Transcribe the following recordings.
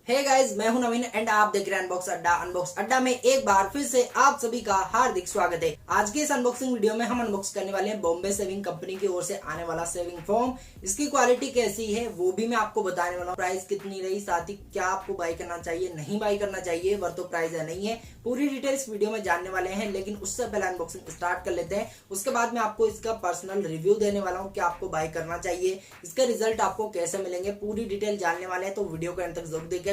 Hey guys, मैं हूं नवीन and आप देख रहे हैं अनबॉक्स अड्डा। अनबॉक्स अड्डा में एक बार फिर से आप सभी का हार्दिक स्वागत है। आज के इस अनबॉक्सिंग वीडियो में हम अनबॉक्स करने वाले हैं बॉम्बे शेविंग कंपनी की ओर से आने वाला शेविंग फोम। इसकी क्वालिटी कैसी है वो भी मैं आपको बताने वाला हूँ। प्राइस कितनी रही, साथ ही क्या आपको बाई करना चाहिए, नहीं बाई करना चाहिए, वर्थ ऑफ प्राइस है नहीं है, पूरी डिटेल इस वीडियो में जानने वाले हैं। लेकिन उससे पहले अनबॉक्सिंग स्टार्ट कर लेते हैं। उसके बाद मैं आपको इसका पर्सनल रिव्यू देने वाला हूँ कि आपको बाई करना चाहिए, इसके रिजल्ट आपको कैसे मिलेंगे, पूरी डिटेल जानने वाले हैं। तो वीडियो को अंत तक जरूर देखिएगा।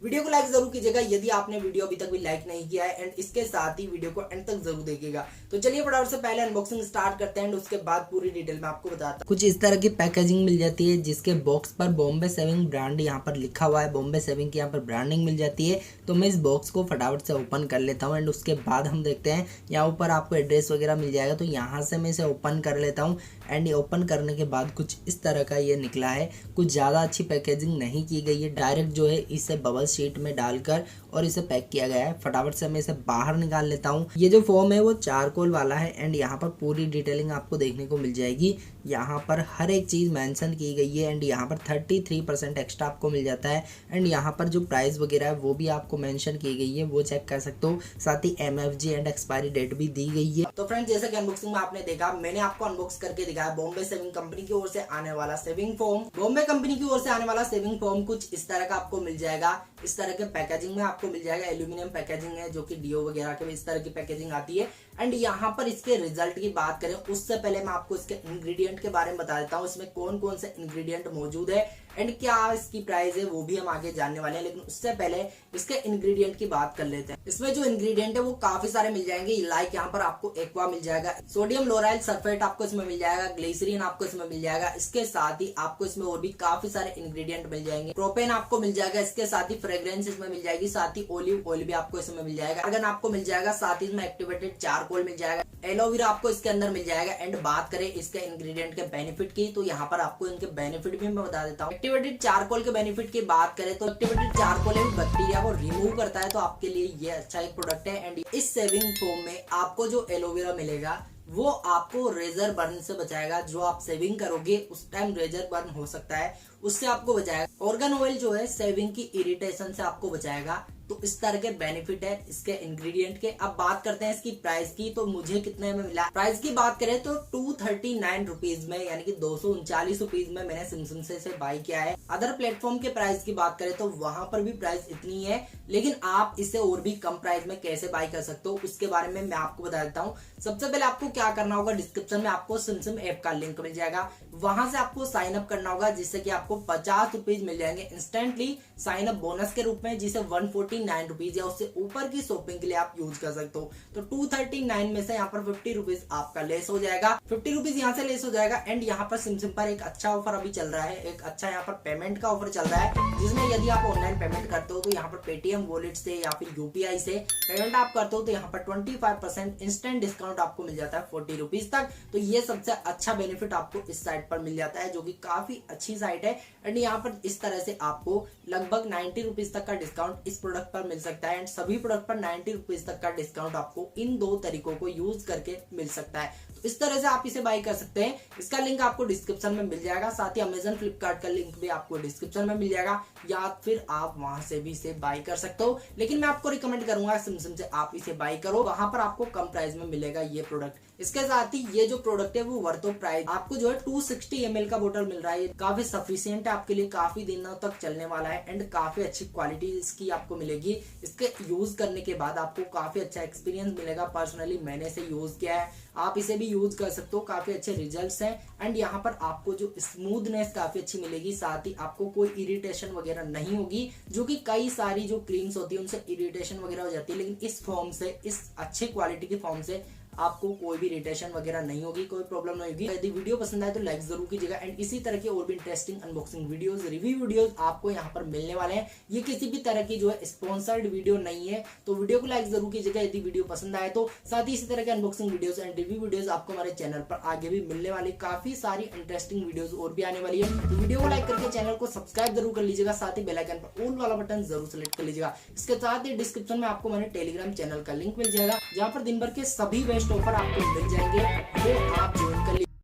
वीडियो को लाइक जरूर कीजिएगा यदि आपने वीडियो अभी तक भी लाइक नहीं किया है, एंड इसके साथ ही वीडियो को एंड तक जरूर देखिएगा। तो चलिए फटाफट से पहले अनबॉक्सिंग स्टार्ट करते हैं, एंड उसके बाद पूरी डिटेल में आपको बताता हूं। कुछ इस तरह की पैकेजिंग मिल जाती है जिसके बॉक्स पर बॉम्बे शेविंग ब्रांड यहाँ पर लिखा हुआ है, बॉम्बे शेविंग की यहाँ पर ब्रांडिंग मिल जाती है। तो मैं इस बॉक्स को फटाफट से ओपन कर लेता हूँ, एंड उसके बाद हम देखते हैं यहाँ ऊपर आपको एड्रेस वगैरह मिल जाएगा। तो यहाँ से मैं इसे ओपन कर लेता हूँ, एंड ये ओपन करने के बाद कुछ इस तरह का ये निकला है। कुछ ज़्यादा अच्छी पैकेजिंग नहीं की गई है, डायरेक्ट जो है इसे बबल शीट में डालकर और इसे पैक किया गया है। फटाफट से मैं इसे बाहर निकाल लेता हूँ। ये जो फोम है वो चारकोल वाला है, एंड यहाँ पर पूरी डिटेलिंग आपको देखने को मिल जाएगी। यहाँ पर हर एक चीज़ मेंशन की गई है, एंड यहाँ पर 33% एक्स्ट्रा आपको मिल जाता है। एंड यहाँ पर जो प्राइस वगैरह है वो भी आपको मेंशन की गई है, वो चेक कर सकते हो। साथ ही MFG एंड एक्सपायरी डेट भी दी गई है। तो फ्रेंड्स, जैसे कि अनबॉक्सिंग में आपने देखा, मैंने आपको अनबॉक्स करके दिखाया बॉम्बे शेविंग कंपनी की ओर से आने वाला शेविंग फोम। बॉम्बे कंपनी की ओर से आने वाला शेविंग फोम कुछ इस तरह का आपको मिल जाएगा। इस तरह के पैकेजिंग में आपको मिल जाएगा। एल्यूमिनियम पैकेजिंग है, जो कि डीओ वगैरह के इस तरह की पैकेजिंग आती है। एंड यहाँ पर इसके रिजल्ट की बात करें उससे पहले मैं आपको इसके इंग्रेडिएंट के बारे में बता देता हूँ। इसमें कौन कौन से इंग्रेडिएंट मौजूद है एंड क्या इसकी प्राइस है वो भी हम आगे जानने वाले हैं। लेकिन उससे पहले इसके इंग्रेडिएंट की बात कर लेते हैं। इसमें जो इंग्रेडिएंट है वो काफी सारे मिल जाएंगे। लाइक यहाँ पर आपको एक्वा मिल जाएगा, सोडियम लोराइल सल्फेट आपको इसमें मिल जाएगा, ग्लिसरीन आपको इसमें मिल जाएगा। इसके साथ ही आपको इसमें और भी काफी सारे इंग्रेडिएंट मिल जाएंगे। प्रोपेन आपको मिल जाएगा, इसके साथ ही फ्रेग्रेंस इसमें मिल जाएगी, साथ ही ओलिव ऑयल भी आपको इसमें मिल जाएगा, आर्गन आपको मिल जाएगा, साथ ही इसमें एक्टिवेटेड चारकोल मिल जाएगा, एलोवेरा आपको इसके अंदर मिल जाएगा। एंड बात करें इसके इंग्रेडिएंट के बेनिफिट की, तो यहाँ पर आपको इनके बेनिफिट भी मैं बता देता हूँ। एक्टिवेटेड चारकोल के बेनिफिट की बात करें तो एक्टिवेटेड चारकोल बैक्टीरिया को रिमूव करता है, तो आपके लिए ये अच्छा एक प्रोडक्ट है। एंड इस शेविंग फोम में आपको जो एलोवेरा मिलेगा वो आपको रेजर बर्न से बचाएगा। जो आप शेविंग करोगे उस टाइम रेजर बर्न हो सकता है, उससे आपको बचाएगा। ऑर्गन ऑयल जो है शेविंग की इरिटेशन से आपको बचाएगा। तो इस तरह के बेनिफिट है इसके इंग्रेडिएंट के। अब बात करते हैं इसकी प्राइस की, तो मुझे कितने में मिला। प्राइस की बात करें तो 239 रुपीज में, यानी कि 239 रुपीज में मैंने सिमसम से इसे बाई किया है। अदर प्लेटफॉर्म के प्राइस की बात करें तो वहां पर भी प्राइस इतनी है, लेकिन आप इसे और भी कम प्राइस में कैसे बाई कर सकते हो उसके बारे में मैं आपको बता देता हूँ। सबसे पहले आपको क्या करना होगा, डिस्क्रिप्शन में आपको सिमसम ऐप का लिंक मिल जाएगा, वहां से आपको साइन अप करना होगा, जिससे कि आपको 50 रुपीज मिल जाएंगे इंस्टेंटली साइन अप बोनस के रूप में, जिसे 149 रुपीज या उससे ऊपर की शॉपिंग के लिए आप यूज कर सकते हो। तो 239 में से यहाँ पर 50 रुपीज आपका लेस हो जाएगा, 50 रुपीज यहाँ से लेस हो जाएगा। एंड यहाँ पर सिमसम पर एक अच्छा ऑफर अभी चल रहा है, एक अच्छा यहाँ पर पेमेंट का ऑफर चल रहा है, जिसमें यदि आप ऑनलाइन पेमेंट करते हो तो यहाँ पर पेटीएम वॉलेट से या फिर यूपीआई से पेमेंट आप करते हो तो यहाँ पर 25% इंस्टेंट डिस्काउंट आपको मिल जाता है 40 रुपीज तक। तो ये सबसे अच्छा बेनिफिट आपको इस साइट पर मिल जाता है, जो कि काफी अच्छी साइट है। एंड यहाँ पर इस तरह से आपको लगभग 90 रुपीज तक का डिस्काउंट इस प्रोडक्ट पर मिल सकता है। एंड सभी प्रोडक्ट पर 90 रुपीज तक का डिस्काउंट आपको इन दो तरीकों को यूज करके मिल सकता है। तो इस तरह से आप इसे बाई कर सकते हैं। इसका लिंक आपको डिस्क्रिप्शन में मिल जाएगा, साथ ही अमेजन फ्लिपकार्ट का लिंक भी आपको डिस्क्रिप्शन में मिल जाएगा, या फिर आप वहां से भी इसे बाई कर सकते हो। लेकिन मैं आपको रिकमेंड करूंगा सिमसम से आप इसे बाई करो, वहां पर आपको कम प्राइस में मिलेगा ये प्रोडक्ट। इसके साथ ही ये जो प्रोडक्ट है वो वर्थ ऑफ प्राइस आपको जो है 260 ml का बोतल मिल रहा है। काफी सफिशिएंट है आपके लिए, काफी दिनों तक चलने वाला है, एंड काफी अच्छी क्वालिटी इसकी आपको मिलेगी। इसके यूज करने के बाद आपको काफी अच्छा एक्सपीरियंस मिलेगा। पर्सनली मैंने इसे यूज किया है, आप इसे भी यूज कर सकते हो, काफी अच्छे रिजल्ट्स हैं। एंड यहाँ पर आपको जो स्मूथनेस काफी अच्छी मिलेगी, साथ ही आपको कोई इरिटेशन वगैरह नहीं होगी, जो कि कई सारी जो क्रीम्स होती है उनसे इरिटेशन वगैरह हो जाती है। लेकिन इस फॉर्म से, इस अच्छे क्वालिटी की फॉर्म से आपको कोई भी इरिटेशन वगैरह नहीं होगी, कोई प्रॉब्लम नहीं होगी। यदि वीडियो पसंद आए तो लाइक जरूर कीजिएगा। एंड इसी तरह के और भी interesting unboxing videos, review videos आपको यहाँ पर मिलने वाले हैं। ये किसी भी तरह की जो है स्पॉन्सर्ड वीडियो नहीं है, तो वीडियो को लाइक जरूर कीजिएगा यदि वीडियो पसंद आए तो। साथ ही इसी तरह के unboxing videos and review videos आपको हमारे चैनल पर आगे भी मिलने वाली, काफी सारी इंटरेस्टिंग वीडियोस और भी आने वाली है। तो वीडियो को लाइक करके चैनल को सब्सक्राइब जरूर कर लीजिएगा, साथ ही बेल आइकन पर ऑल वाला बटन जरूर सेलेक्ट कर लीजिएगा। इसके साथ ही डिस्क्रिप्शन में आपको हमारे टेलीग्राम चैनल का लिंक मिल जाएगा, जहाँ पर दिन भर के सभी बेस्ट ऑफर आपको जाएंगे, वो आप ज्वाइन कर लीजिए।